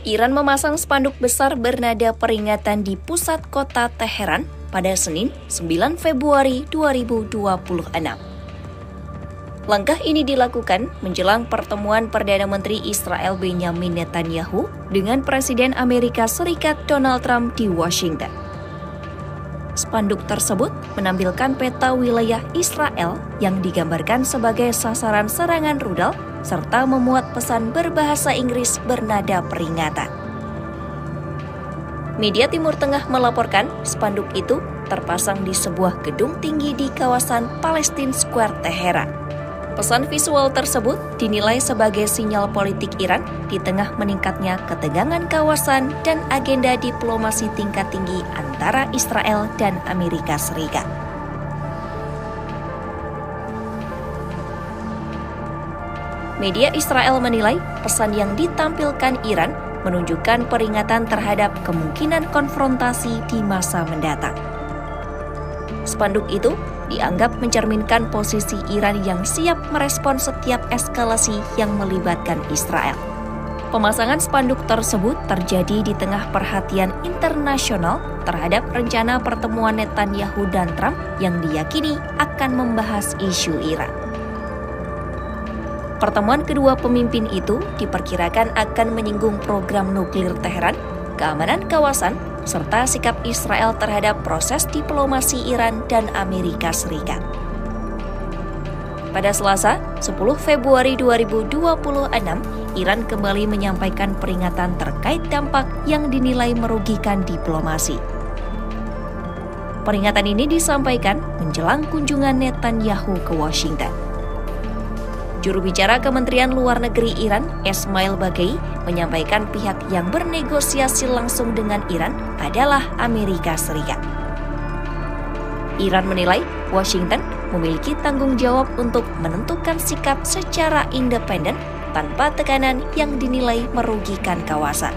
Iran memasang spanduk besar bernada peringatan di pusat kota Teheran pada Senin, 9 Februari 2026. Langkah ini dilakukan menjelang pertemuan Perdana Menteri Israel Benjamin Netanyahu dengan Presiden Amerika Serikat Donald Trump di Washington. Spanduk tersebut menampilkan peta wilayah Israel yang digambarkan sebagai sasaran serangan rudal serta memuat pesan berbahasa Inggris bernada peringatan. Media Timur Tengah melaporkan spanduk itu terpasang di sebuah gedung tinggi di kawasan Palestine Square, Teheran. Pesan visual tersebut dinilai sebagai sinyal politik Iran di tengah meningkatnya ketegangan kawasan dan agenda diplomasi tingkat tinggi antara Israel dan Amerika Serikat. Media Israel menilai pesan yang ditampilkan Iran menunjukkan peringatan terhadap kemungkinan konfrontasi di masa mendatang. Spanduk itu dianggap mencerminkan posisi Iran yang siap merespon setiap eskalasi yang melibatkan Israel. Pemasangan spanduk tersebut terjadi di tengah perhatian internasional terhadap rencana pertemuan Netanyahu dan Trump yang diyakini akan membahas isu Iran. Pertemuan kedua pemimpin itu diperkirakan akan menyinggung program nuklir Teheran, keamanan kawasan, serta sikap Israel terhadap proses diplomasi Iran dan Amerika Serikat. Pada Selasa, 10 Februari 2026, Iran kembali menyampaikan peringatan terkait dampak yang dinilai merugikan diplomasi. Peringatan ini disampaikan menjelang kunjungan Netanyahu ke Washington. Juru bicara Kementerian Luar Negeri Iran, Esmail Baghaei, menyampaikan pihak yang bernegosiasi langsung dengan Iran adalah Amerika Serikat. Iran menilai Washington memiliki tanggung jawab untuk menentukan sikap secara independen tanpa tekanan yang dinilai merugikan kawasan.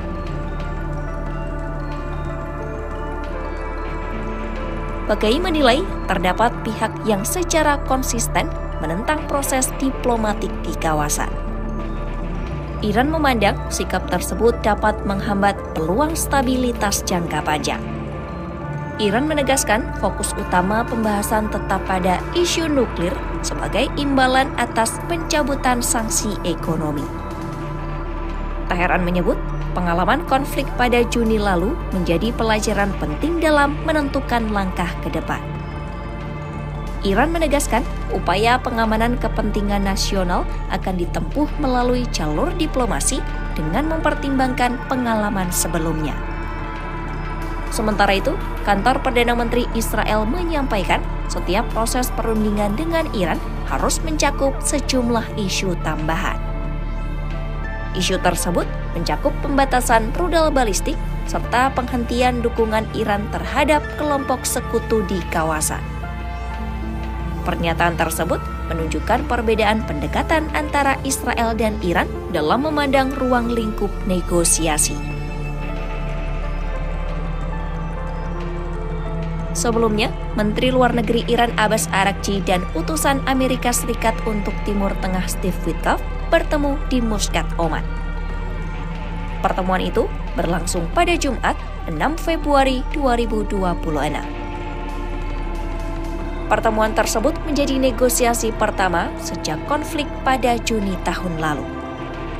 Baghaei menilai terdapat pihak yang secara konsisten menentang proses diplomatik di kawasan. Iran memandang sikap tersebut dapat menghambat peluang stabilitas jangka panjang. Iran menegaskan fokus utama pembahasan tetap pada isu nuklir sebagai imbalan atas pencabutan sanksi ekonomi. Teheran menyebut pengalaman konflik pada Juni lalu menjadi pelajaran penting dalam menentukan langkah ke depan. Iran menegaskan upaya pengamanan kepentingan nasional akan ditempuh melalui jalur diplomasi dengan mempertimbangkan pengalaman sebelumnya. Sementara itu, kantor Perdana Menteri Israel menyampaikan setiap proses perundingan dengan Iran harus mencakup sejumlah isu tambahan. Isu tersebut mencakup pembatasan rudal balistik serta penghentian dukungan Iran terhadap kelompok sekutu di kawasan. Pernyataan tersebut menunjukkan perbedaan pendekatan antara Israel dan Iran dalam memandang ruang lingkup negosiasi. Sebelumnya, Menteri Luar Negeri Iran Abbas Araghchi dan utusan Amerika Serikat untuk Timur Tengah Steve Witkoff bertemu di Muscat, Oman. Pertemuan itu berlangsung pada Jumat, 6 Februari 2026. Pertemuan tersebut menjadi negosiasi pertama sejak konflik pada Juni tahun lalu.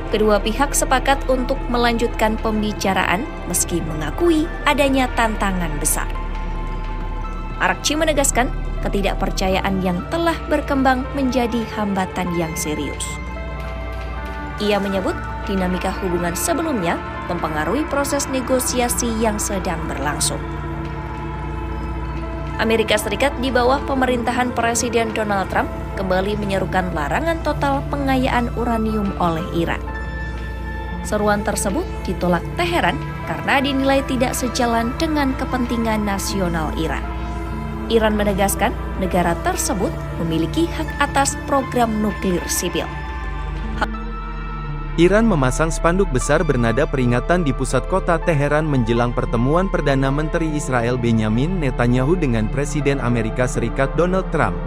Kedua pihak sepakat untuk melanjutkan pembicaraan meski mengakui adanya tantangan besar. Araghchi menegaskan ketidakpercayaan yang telah berkembang menjadi hambatan yang serius. Ia menyebut dinamika hubungan sebelumnya mempengaruhi proses negosiasi yang sedang berlangsung. Amerika Serikat di bawah pemerintahan Presiden Donald Trump kembali menyerukan larangan total pengayaan uranium oleh Iran. Seruan tersebut ditolak Teheran karena dinilai tidak sejalan dengan kepentingan nasional Iran. Iran menegaskan negara tersebut memiliki hak atas program nuklir sipil. Iran memasang spanduk besar bernada peringatan di pusat kota Teheran menjelang pertemuan Perdana Menteri Israel Benjamin Netanyahu dengan Presiden Amerika Serikat Donald Trump.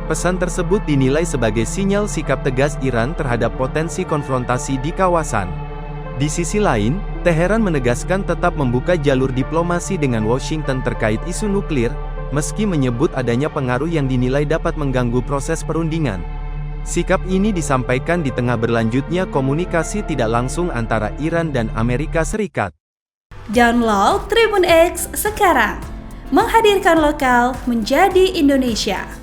Pesan tersebut dinilai sebagai sinyal sikap tegas Iran terhadap potensi konfrontasi di kawasan. Di sisi lain, Teheran menegaskan tetap membuka jalur diplomasi dengan Washington terkait isu nuklir, meski menyebut adanya pengaruh yang dinilai dapat mengganggu proses perundingan. Sikap ini disampaikan di tengah berlanjutnya komunikasi tidak langsung antara Iran dan Amerika Serikat. Download Tribun X sekarang, menghadirkan lokal menjadi Indonesia.